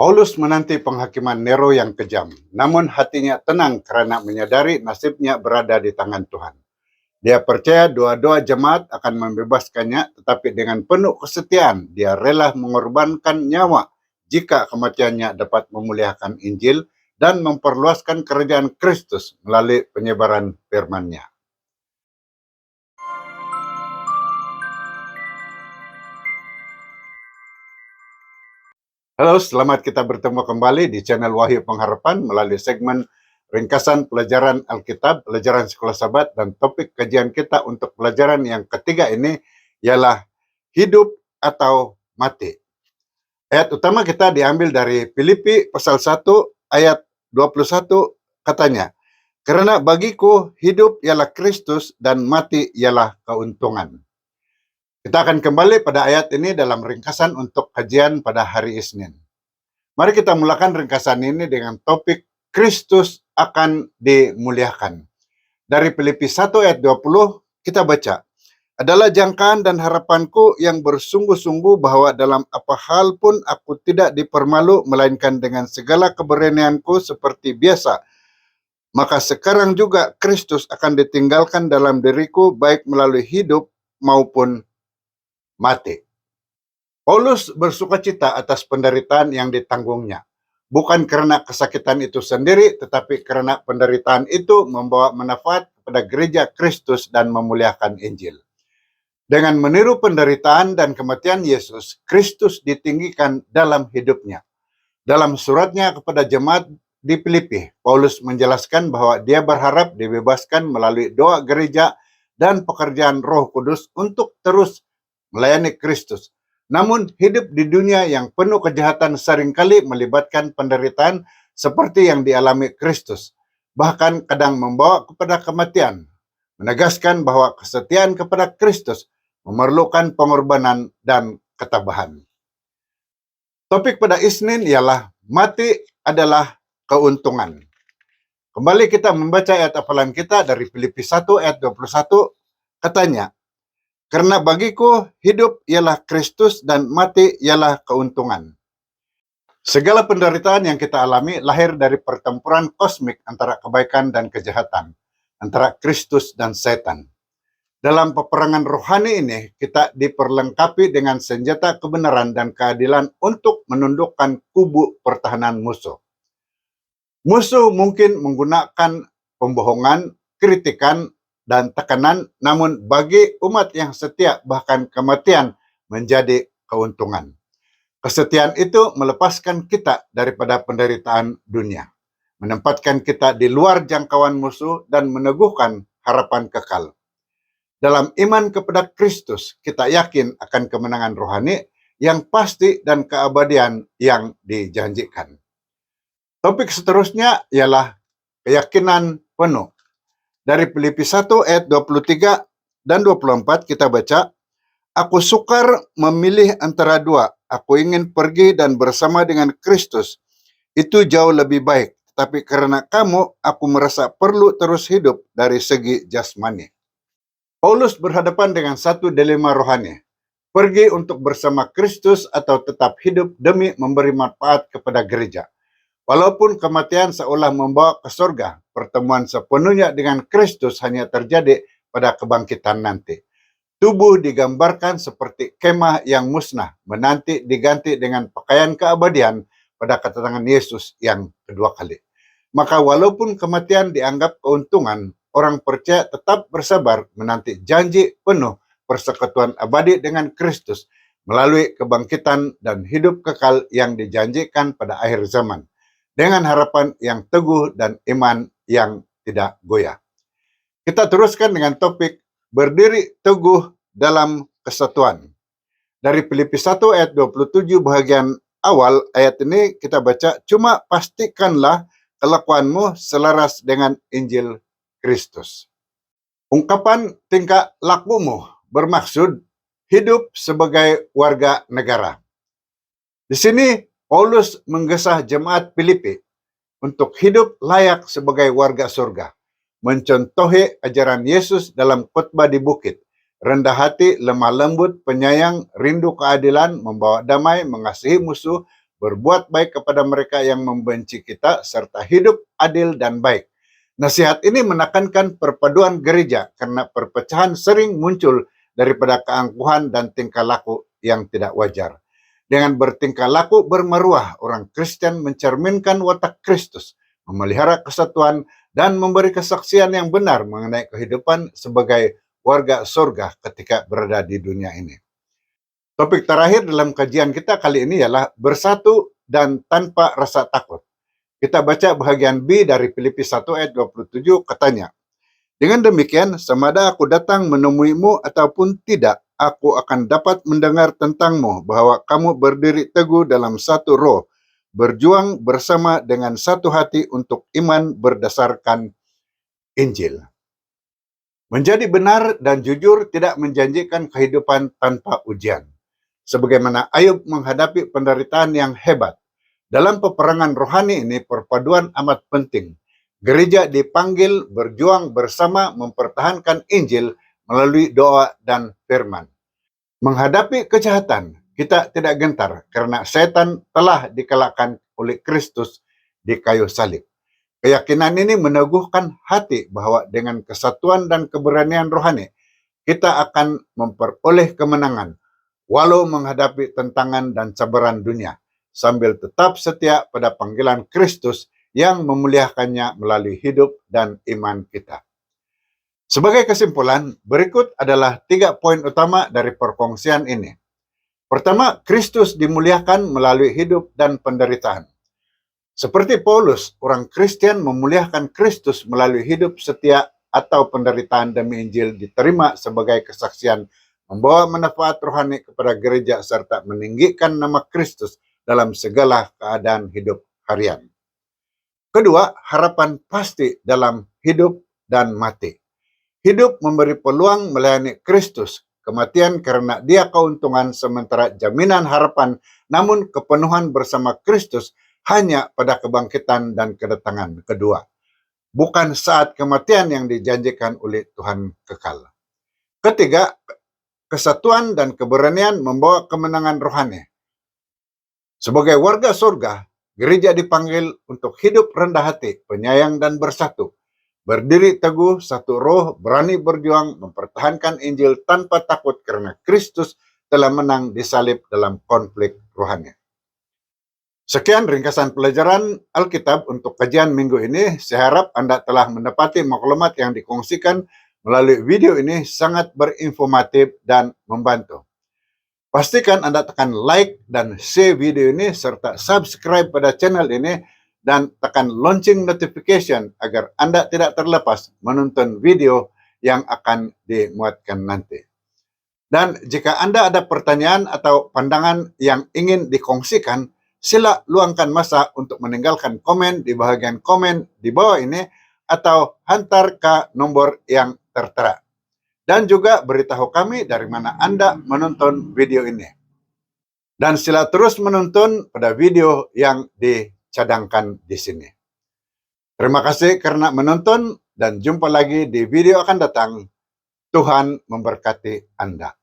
Paulus menanti penghakiman Nero yang kejam, namun hatinya tenang karena menyadari nasibnya berada di tangan Tuhan. Dia percaya doa-doa jemaat akan membebaskannya, tetapi dengan penuh kesetiaan dia rela mengorbankan nyawa jika kematiannya dapat memuliakan Injil dan memperluaskan kerajaan Kristus melalui penyebaran firman-Nya. Halo, selamat kita bertemu kembali di channel Wahyu Pengharapan melalui segmen ringkasan pelajaran Alkitab, pelajaran sekolah Sabat, dan topik kajian kita untuk pelajaran yang ketiga ini ialah hidup atau mati. Ayat utama kita diambil dari Filipi pasal 1 ayat 21, katanya, "Karena bagiku hidup ialah Kristus dan mati ialah keuntungan." Kita akan kembali pada ayat ini dalam ringkasan untuk kajian pada hari Isnin. Mari kita mulakan ringkasan ini dengan topik Kristus akan dimuliakan. Dari Filipi 1 ayat 20 kita baca, "Adalah jangkaan dan harapanku yang bersungguh-sungguh bahwa dalam apa hal pun aku tidak dipermalu, melainkan dengan segala keberanianku seperti biasa. Maka sekarang juga Kristus akan ditinggalkan dalam diriku, baik melalui hidup maupun mati." Paulus bersukacita atas penderitaan yang ditanggungnya. Bukan karena kesakitan itu sendiri, tetapi karena penderitaan itu membawa manfaat kepada gereja Kristus dan memuliakan Injil. Dengan meniru penderitaan dan kematian Yesus, Kristus ditinggikan dalam hidupnya. Dalam suratnya kepada jemaat di Filipi, Paulus menjelaskan bahwa dia berharap dibebaskan melalui doa gereja dan pekerjaan Roh Kudus untuk terus melayani Kristus. Namun hidup di dunia yang penuh kejahatan seringkali melibatkan penderitaan seperti yang dialami Kristus, bahkan kadang membawa kepada kematian, menegaskan bahwa kesetiaan kepada Kristus memerlukan pengorbanan dan ketabahan. Topik pada Isnin ialah mati adalah keuntungan. Kembali kita membaca ayat hafalan kita dari Filipi 1 ayat 21, katanya, "Karena bagiku hidup ialah Kristus dan mati ialah keuntungan." Segala penderitaan yang kita alami lahir dari pertempuran kosmik antara kebaikan dan kejahatan, antara Kristus dan setan. Dalam peperangan rohani ini, kita diperlengkapi dengan senjata kebenaran dan keadilan untuk menundukkan kubu pertahanan musuh. Musuh mungkin menggunakan pembohongan, kritikan, dan tekanan, namun bagi umat yang setia, bahkan kematian menjadi keuntungan. Kesetiaan itu melepaskan kita daripada penderitaan dunia, menempatkan kita di luar jangkauan musuh, dan meneguhkan harapan kekal. Dalam iman kepada Kristus, kita yakin akan kemenangan rohani yang pasti dan keabadian yang dijanjikan. Topik seterusnya ialah keyakinan penuh. Dari Filipi 1 ayat 23 dan 24 kita baca, "Aku sukar memilih antara dua. Aku ingin pergi dan bersama dengan Kristus. Itu jauh lebih baik. Tapi karena kamu, aku merasa perlu terus hidup dari segi jasmani." Paulus berhadapan dengan satu dilema rohani. Pergi untuk bersama Kristus atau tetap hidup demi memberi manfaat kepada gereja. Walaupun kematian seolah membawa ke surga, pertemuan sepenuhnya dengan Kristus hanya terjadi pada kebangkitan nanti. Tubuh digambarkan seperti kemah yang musnah, menanti diganti dengan pakaian keabadian pada kedatangan Yesus yang kedua kali. Maka walaupun kematian dianggap keuntungan, orang percaya tetap bersabar menanti janji penuh persekutuan abadi dengan Kristus melalui kebangkitan dan hidup kekal yang dijanjikan pada akhir zaman, dengan harapan yang teguh dan iman yang tidak goyah. Kita teruskan dengan topik berdiri teguh dalam kesatuan. Dari Filipi 1 ayat 27 bahagian awal ayat ini kita baca, "Cuma pastikanlah kelakuanmu selaras dengan Injil Kristus." Ungkapan tingkah lakumu bermaksud hidup sebagai warga negara. Di sini Paulus menggesah jemaat Filipi untuk hidup layak sebagai warga surga, mencontohi ajaran Yesus dalam khotbah di bukit, rendah hati, lemah lembut, penyayang, rindu keadilan, membawa damai, mengasihi musuh, berbuat baik kepada mereka yang membenci kita, serta hidup adil dan baik. Nasihat ini menekankan perpaduan gereja karena perpecahan sering muncul daripada keangkuhan dan tingkah laku yang tidak wajar. Dengan bertingkah laku bermaruah, orang Kristen mencerminkan watak Kristus, memelihara kesatuan, dan memberi kesaksian yang benar mengenai kehidupan sebagai warga surga ketika berada di dunia ini. Topik terakhir dalam kajian kita kali ini ialah bersatu dan tanpa rasa takut. Kita baca bahagian B dari Filipi 1 ayat 27, katanya, dengan demikian, semada aku datang menemuimu ataupun tidak, aku akan dapat mendengar tentangmu bahwa kamu berdiri teguh dalam satu roh, berjuang bersama dengan satu hati untuk iman berdasarkan Injil. Menjadi benar dan jujur tidak menjanjikan kehidupan tanpa ujian. Sebagaimana Ayub menghadapi penderitaan yang hebat, dalam peperangan rohani ini perpaduan amat penting. Gereja dipanggil berjuang bersama mempertahankan Injil melalui doa dan firman. Menghadapi kejahatan, kita tidak gentar karena setan telah dikalahkan oleh Kristus di kayu salib. Keyakinan ini meneguhkan hati bahwa dengan kesatuan dan keberanian rohani, kita akan memperoleh kemenangan walau menghadapi tentangan dan cabaran dunia, sambil tetap setia pada panggilan Kristus yang memuliakannya melalui hidup dan iman kita. Sebagai kesimpulan, berikut adalah 3 poin utama dari perkongsian ini. Pertama, Kristus dimuliakan melalui hidup dan penderitaan. Seperti Paulus, orang Kristen memuliakan Kristus melalui hidup setia atau penderitaan demi Injil diterima sebagai kesaksian membawa manfaat rohani kepada gereja serta meninggikan nama Kristus dalam segala keadaan hidup harian. Kedua, harapan pasti dalam hidup dan mati. Hidup memberi peluang melayani Kristus, kematian karena dia keuntungan sementara jaminan harapan, namun kepenuhan bersama Kristus hanya pada kebangkitan dan kedatangan kedua. Bukan saat kematian yang dijanjikan oleh Tuhan kekal. Ketiga, kesatuan dan keberanian membawa kemenangan rohani. Sebagai warga surga, gereja dipanggil untuk hidup rendah hati, penyayang dan bersatu. Berdiri teguh, satu roh, berani berjuang, mempertahankan Injil tanpa takut karena Kristus telah menang di salib dalam konflik rohani. Sekian ringkasan pelajaran Alkitab untuk kajian minggu ini. Saya harap Anda telah mendapati maklumat yang dikongsikan melalui video ini sangat berinformatif dan membantu. Pastikan Anda tekan like dan share video ini serta subscribe pada channel ini dan tekan lonceng notification agar Anda tidak terlepas menonton video yang akan dimuatkan nanti. Dan jika Anda ada pertanyaan atau pandangan yang ingin dikongsikan, sila luangkan masa untuk meninggalkan komen di bahagian komen di bawah ini atau hantar ke nomor yang tertera. Dan juga beritahu kami dari mana Anda menonton video ini. Dan sila terus menonton pada video yang dicadangkan di sini. Terima kasih karena menonton dan jumpa lagi di video akan datang. Tuhan memberkati Anda.